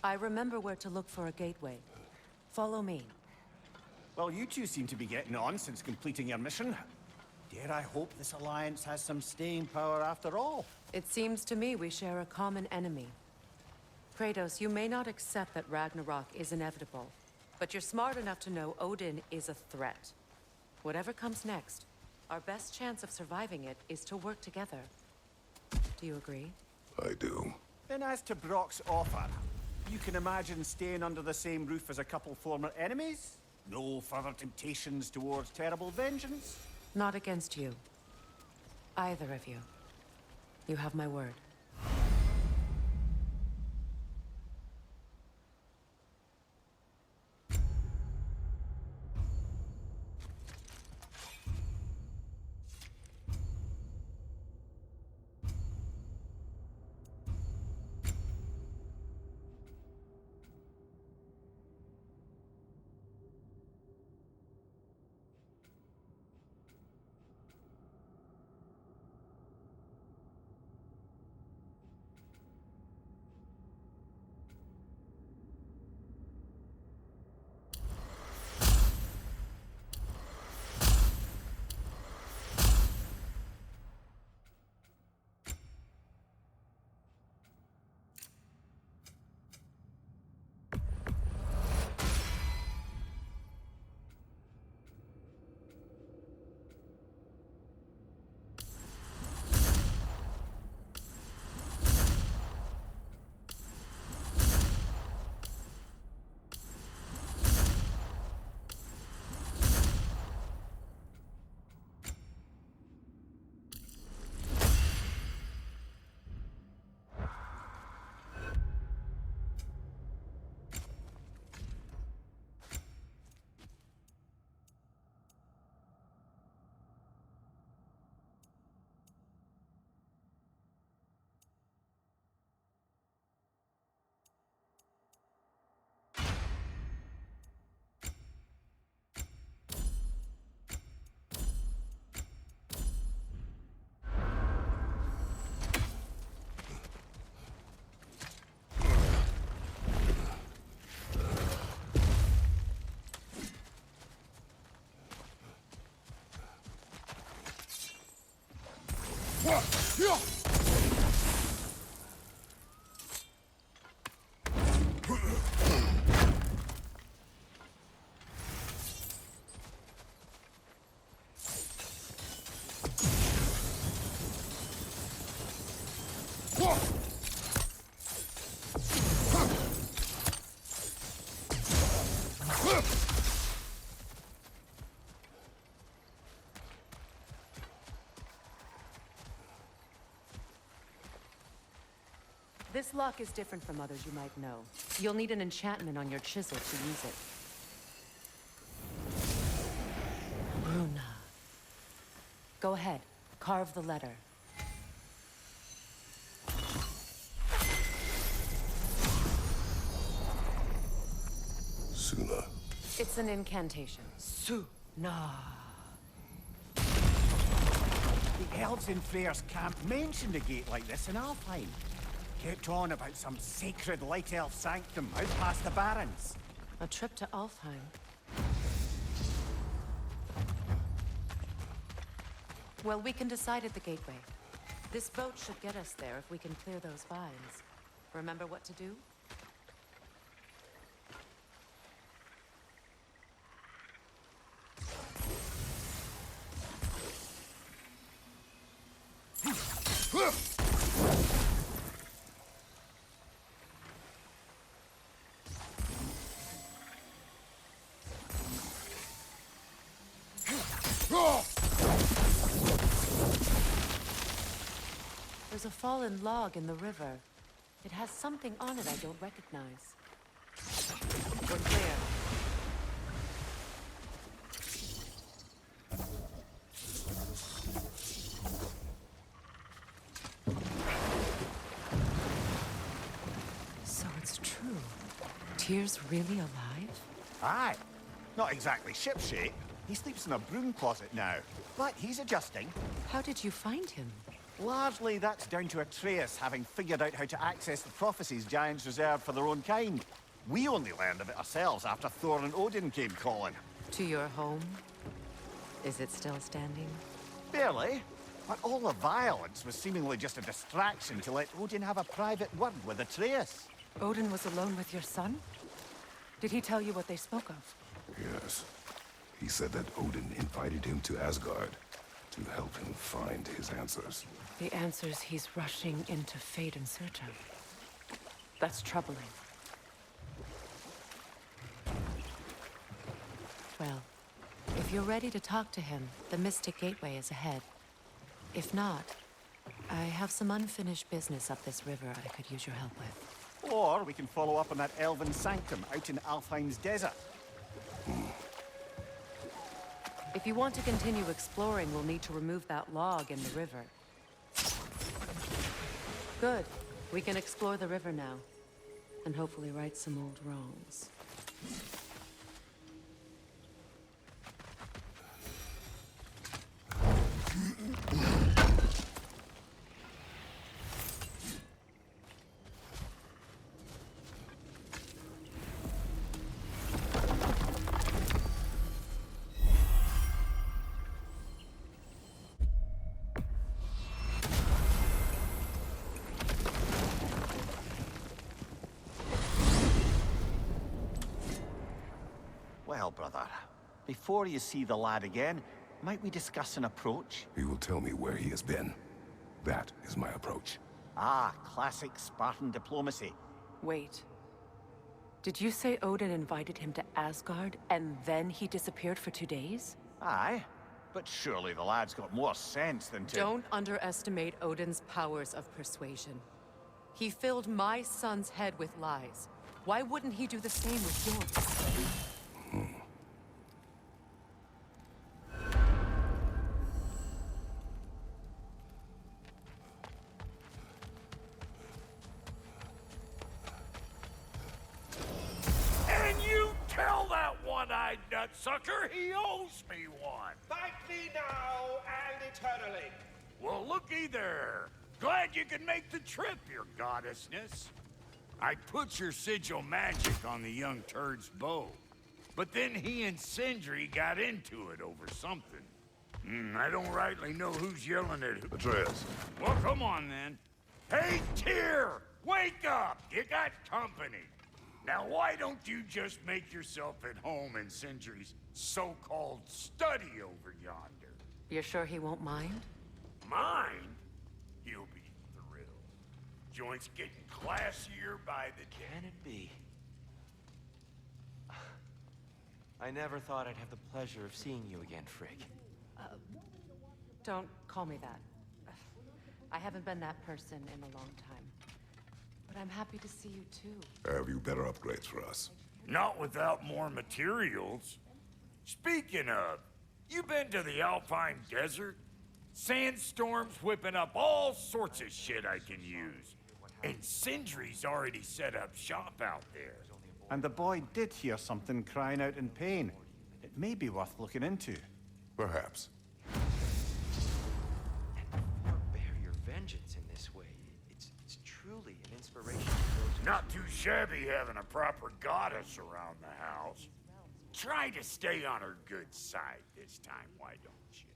I remember where to look for a gateway. Follow me. Well, you two seem to be getting on since completing your mission. Dare I hope this alliance has some staying power after all? It seems to me we share a common enemy. Kratos, you may not accept that Ragnarok is inevitable, but you're smart enough to know Odin is a threat. Whatever comes next, our best chance of surviving it is to work together. Do you agree? I do. Then as to Brock's offer, you can imagine staying under the same roof as a couple former enemies? No further temptations towards terrible vengeance? Not against you. Either of you. You have my word. This lock is different from others you might know. You'll need an enchantment on your chisel to use it. Bruna. Go ahead. Carve the letter. Suna. It's an incantation. Suna. The elves in Freyr's camp mentioned a gate like this in Alfheim. Kept on about some sacred light elf sanctum out past the barrens. A trip to Alfheim. Well, we can decide at the gateway. This boat should get us there if we can clear those vines. Remember what to do? There's a fallen log in the river. It has something on it I don't recognize. We're clear. So it's true. Tyr's really alive? Aye. Not exactly shipshape. He sleeps in a broom closet now. But he's adjusting. How did you find him? Largely, that's down to Atreus having figured out how to access the prophecies giants reserved for their own kind. We only learned of it ourselves after Thor and Odin came calling. To your home? Is it still standing? Barely. But all the violence was seemingly just a distraction to let Odin have a private word with Atreus. Odin was alone with your son? Did he tell you what they spoke of? Yes. He said that Odin invited him to Asgard to help him find his answers. The answers he's rushing into fate in search of. That's troubling. Well, if you're ready to talk to him, the Mystic Gateway is ahead. If not, I have some unfinished business up this river I could use your help with. Or we can follow up on that elven sanctum out in Alfheim's desert. If you want to continue exploring, we'll need to remove that log in the river. Good. We can explore the river now. And hopefully right some old wrongs. Well, brother, before you see the lad again, might we discuss an approach? He will tell me where he has been. That is my approach. Ah, classic Spartan diplomacy. Wait. Did you say Odin invited him to Asgard, and then he disappeared for 2 days? Aye, but surely the lad's got more sense than to... Don't underestimate Odin's powers of persuasion. He filled my son's head with lies. Why wouldn't he do the same with yours? And you tell that one-eyed nutsucker he owes me one. Thank thee now and eternally. Well, looky there. Glad you can make the trip, your goddessness. I put your sigil magic on the young turd's bow. But then he and Sindri got into it over something. I don't rightly know who's yelling at who. Atreus. Well, come on then. Hey, Tyr! Wake up! You got company. Now, why don't you just make yourself at home in Sindri's so-called study over yonder? You're sure he won't mind? Mine? He'll be thrilled. Joint's getting classier by the day. Can it be? I never thought I'd have the pleasure of seeing you again, Frigg. Don't call me that. I haven't been that person in a long time. But I'm happy to see you too. Have you better upgrades for us? Not without more materials. Speaking of, you been to the Alpine Desert? Sandstorms whipping up all sorts of shit I can use. And Sindri's already set up shop out there. And the boy did hear something crying out in pain. It may be worth looking into. Perhaps. And forbear your vengeance in this way. It's truly an inspiration to those who... Not too shabby having a proper goddess around the house. Try to stay on her good side this time, why don't you?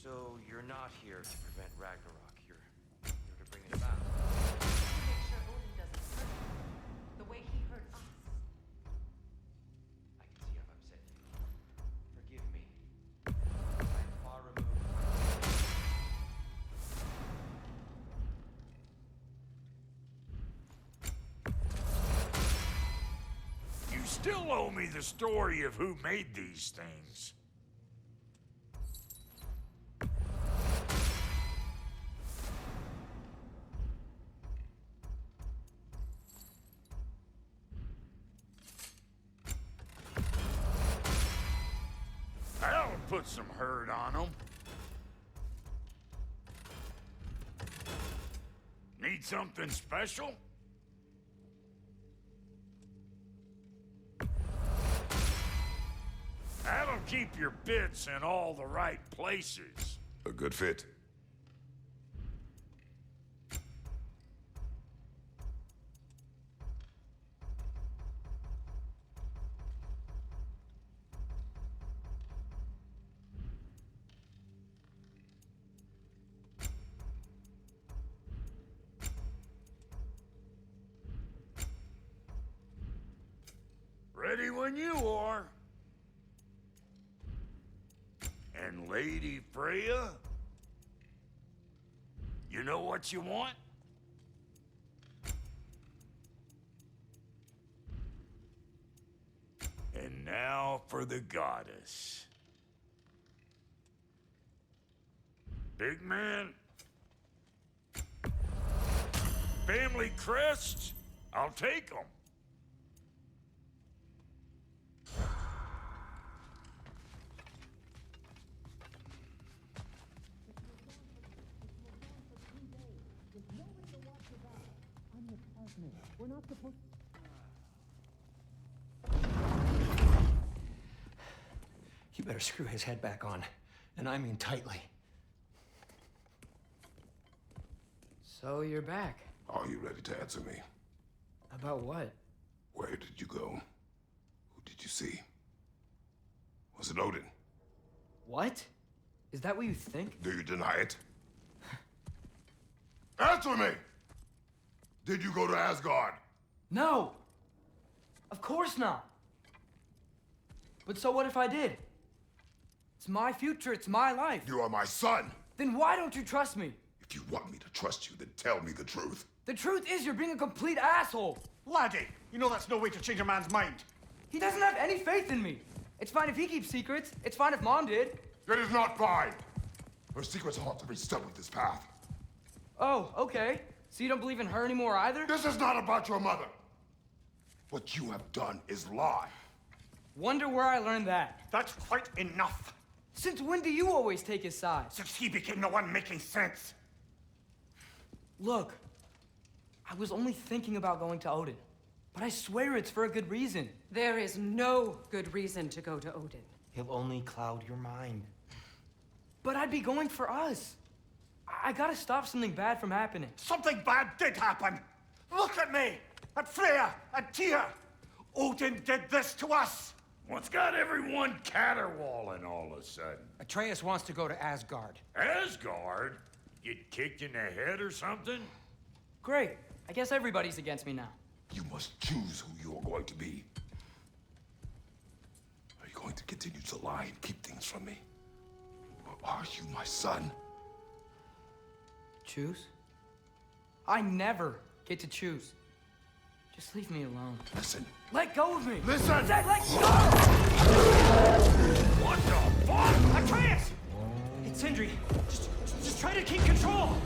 So you're not here to prevent Ragnarok. You're here to bring it about. Make sure Odin doesn't hurt him the way he hurt us. I can see I've upset you. Forgive me. I'm far removed. You still owe me the story of who made these things. That'll put some hurt on them. Need something special? That'll keep your bits in all the right places. A good fit. Ready when you are. And Lady Freya, you know what you want? And now for the goddess. Big man? Family crests? I'll take them. You better screw his head back on, and I mean tightly. So you're back. Are you ready to answer me? About what? Where did you go? Who did you see? Was it Odin? What? Is that what you think? Do you deny it? Answer me! Did you go to Asgard? No! Of course not! But so what if I did? It's my future, it's my life. You are my son! Then why don't you trust me? If you want me to trust you, then tell me the truth. The truth is you're being a complete asshole. Laddie, you know that's no way to change a man's mind. He doesn't have any faith in me. It's fine if he keeps secrets. It's fine if Mom did. It is not fine! Her secrets ought to be stuck with this path. Oh, okay. So you don't believe in her anymore either? This is not about your mother! What you have done is lie. Wonder where I learned that. That's quite enough. Since when do you always take his side? Since he became the one making sense. Look, I was only thinking about going to Odin. But I swear it's for a good reason. There is no good reason to go to Odin. He'll only cloud your mind. But I'd be going for us. I gotta stop something bad from happening. Something bad did happen. Look at me, at Freya, at Tyr. Odin did this to us. What's got everyone caterwauling all of a sudden? Atreus wants to go to Asgard. Asgard? Get kicked in the head or something? Great. I guess everybody's against me now. You must choose who you are going to be. Are you going to continue to lie and keep things from me? Or are you my son? Choose? I never get to choose. Just leave me alone. Listen. Let go of me! Listen! Zach, let go! What the fuck? Atreus! It's Sindri. Just try to keep control.